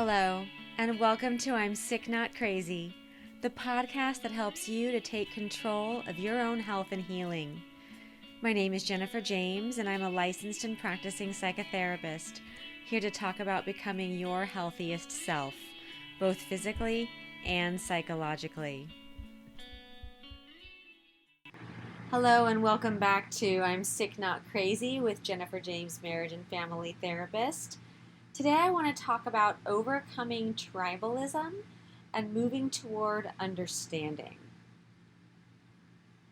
Hello, and welcome to I'm Sick Not Crazy, the podcast that helps you to take control of your own health and healing. My name is Jennifer James, and I'm a licensed and practicing psychotherapist, here to talk about becoming your healthiest self, both physically and psychologically. Hello, and welcome back to I'm Sick Not Crazy with Jennifer James, marriage and family therapist. Today I want to talk about overcoming tribalism and moving toward understanding.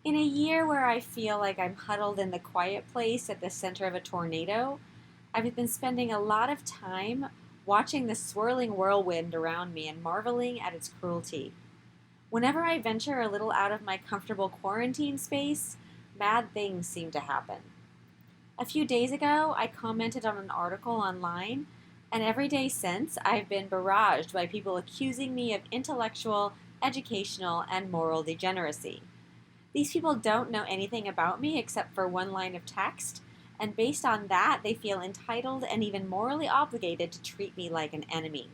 In a year where I feel like I'm huddled in the quiet place at the center of a tornado, I've been spending a lot of time watching the swirling whirlwind around me and marveling at its cruelty. Whenever I venture a little out of my comfortable quarantine space, mad things seem to happen. A few days ago, I commented on an article online, and every day since, I've been barraged by people accusing me of intellectual, educational, and moral degeneracy. These people don't know anything about me except for one line of text, and based on that, they feel entitled and even morally obligated to treat me like an enemy.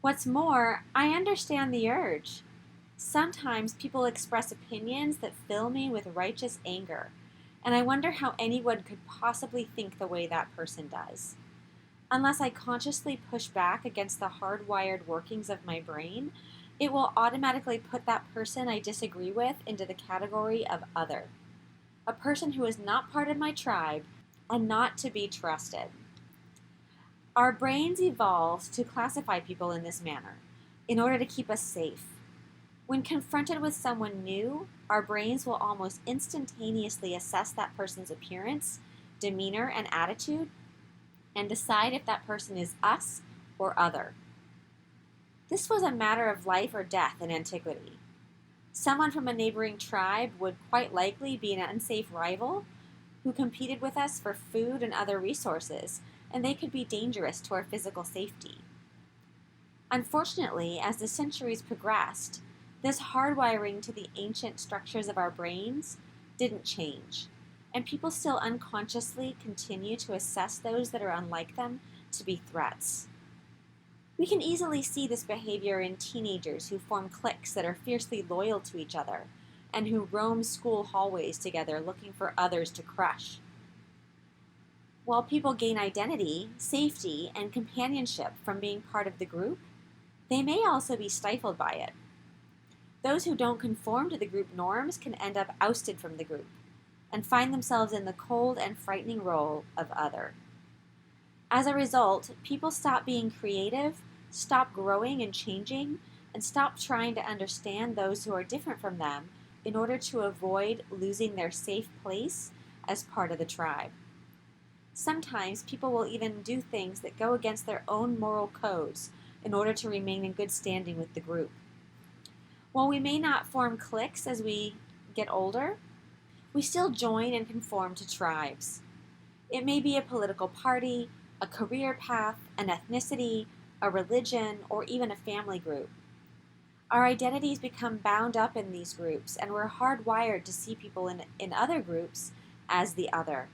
What's more, I understand the urge. Sometimes people express opinions that fill me with righteous anger, and I wonder how anyone could possibly think the way that person does. Unless I consciously push back against the hardwired workings of my brain, it will automatically put that person I disagree with into the category of other. A person who is not part of my tribe and not to be trusted. Our brains evolved to classify people in this manner in order to keep us safe. When confronted with someone new, our brains will almost instantaneously assess that person's appearance, demeanor, and attitude and decide if that person is us or other. This was a matter of life or death in antiquity. Someone from a neighboring tribe would quite likely be an unsafe rival who competed with us for food and other resources, and they could be dangerous to our physical safety. Unfortunately, as the centuries progressed, this hardwiring to the ancient structures of our brains didn't change, and people still unconsciously continue to assess those that are unlike them to be threats. We can easily see this behavior in teenagers who form cliques that are fiercely loyal to each other and who roam school hallways together looking for others to crush. While people gain identity, safety, and companionship from being part of the group, they may also be stifled by it. Those who don't conform to the group norms can end up ousted from the group and find themselves in the cold and frightening role of other. As a result, people stop being creative, stop growing and changing, and stop trying to understand those who are different from them in order to avoid losing their safe place as part of the tribe. Sometimes people will even do things that go against their own moral codes in order to remain in good standing with the group. While we may not form cliques as we get older, we still join and conform to tribes. It may be a political party, a career path, an ethnicity, a religion, or even a family group. Our identities become bound up in these groups, and we're hardwired to see people in other groups as the other,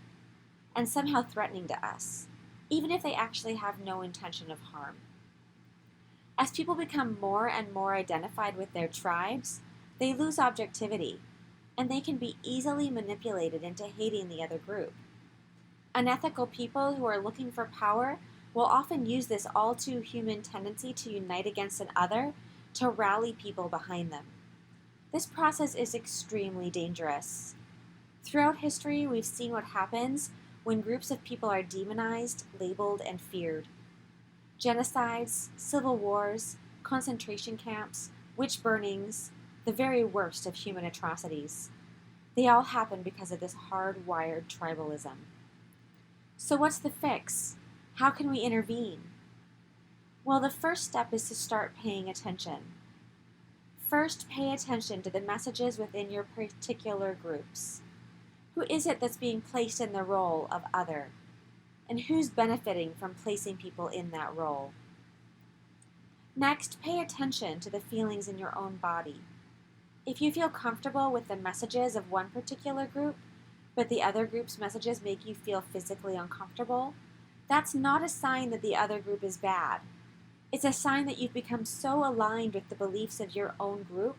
and somehow threatening to us, even if they actually have no intention of harm. As people become more and more identified with their tribes, they lose objectivity, and they can be easily manipulated into hating the other group. Unethical people who are looking for power will often use this all-too-human tendency to unite against an other to rally people behind them. This process is extremely dangerous. Throughout history, we've seen what happens when groups of people are demonized, labeled, and feared. Genocides, civil wars, concentration camps, witch burnings, the very worst of human atrocities. They all happen because of this hardwired tribalism. So what's the fix? How can we intervene? Well, the first step is to start paying attention. First, pay attention to the messages within your particular groups. Who is it that's being placed in the role of other? And who's benefiting from placing people in that role? Next, pay attention to the feelings in your own body. If you feel comfortable with the messages of one particular group, but the other group's messages make you feel physically uncomfortable, that's not a sign that the other group is bad. It's a sign that you've become so aligned with the beliefs of your own group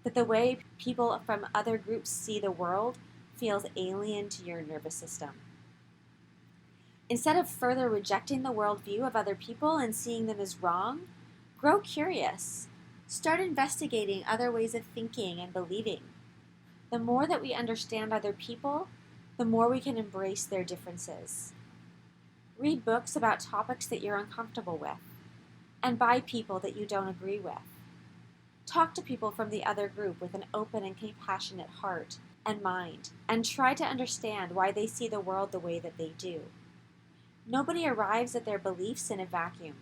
that the way people from other groups see the world feels alien to your nervous system. Instead of further rejecting the worldview of other people and seeing them as wrong, grow curious. Start investigating other ways of thinking and believing. The more that we understand other people, the more we can embrace their differences. Read books about topics that you're uncomfortable with, and by people that you don't agree with. Talk to people from the other group with an open and compassionate heart and mind, and try to understand why they see the world the way that they do. Nobody arrives at their beliefs in a vacuum.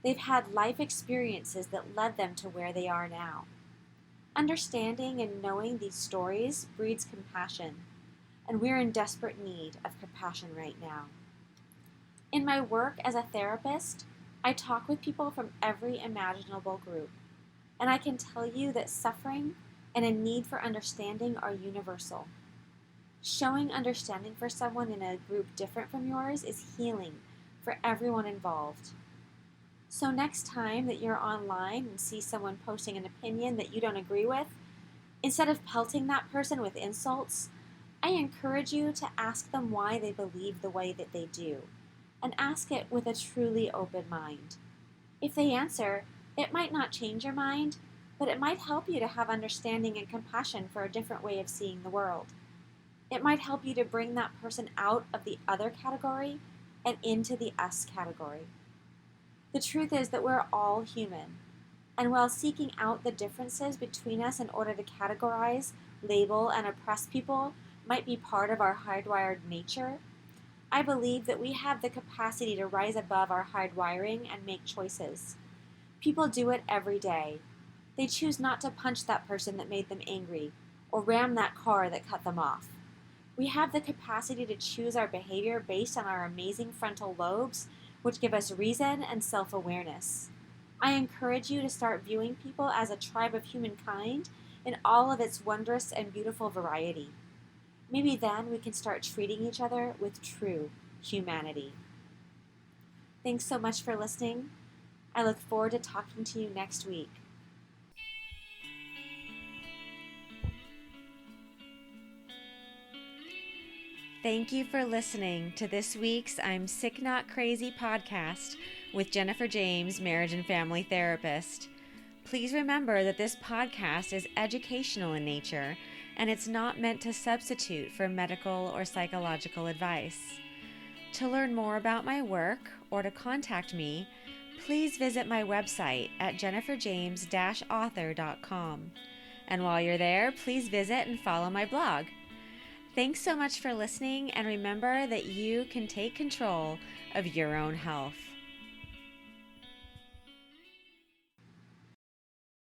They've had life experiences that led them to where they are now. Understanding and knowing these stories breeds compassion, and we're in desperate need of compassion right now. In my work as a therapist, I talk with people from every imaginable group, and I can tell you that suffering and a need for understanding are universal. Showing understanding for someone in a group different from yours is healing for everyone involved. So next time that you're online and see someone posting an opinion that you don't agree with, instead of pelting that person with insults, I encourage you to ask them why they believe the way that they do, and ask it with a truly open mind. If they answer, it might not change your mind, but it might help you to have understanding and compassion for a different way of seeing the world. It might help you to bring that person out of the other category and into the us category. The truth is that we're all human, and while seeking out the differences between us in order to categorize, label, and oppress people might be part of our hardwired nature, I believe that we have the capacity to rise above our hardwiring and make choices. People do it every day. They choose not to punch that person that made them angry, or ram that car that cut them off. We have the capacity to choose our behavior based on our amazing frontal lobes, which give us reason and self-awareness. I encourage you to start viewing people as a tribe of humankind in all of its wondrous and beautiful variety. Maybe then we can start treating each other with true humanity. Thanks so much for listening. I look forward to talking to you next week. Thank you for listening to this week's I'm Sick Not Crazy podcast with Jennifer James, marriage and family therapist. Please remember that this podcast is educational in nature, and it's not meant to substitute for medical or psychological advice. To learn more about my work or to contact me, please visit my website at jenniferjames-author.com. And while you're there, please visit and follow my blog. Thanks so much for listening, and remember that you can take control of your own health.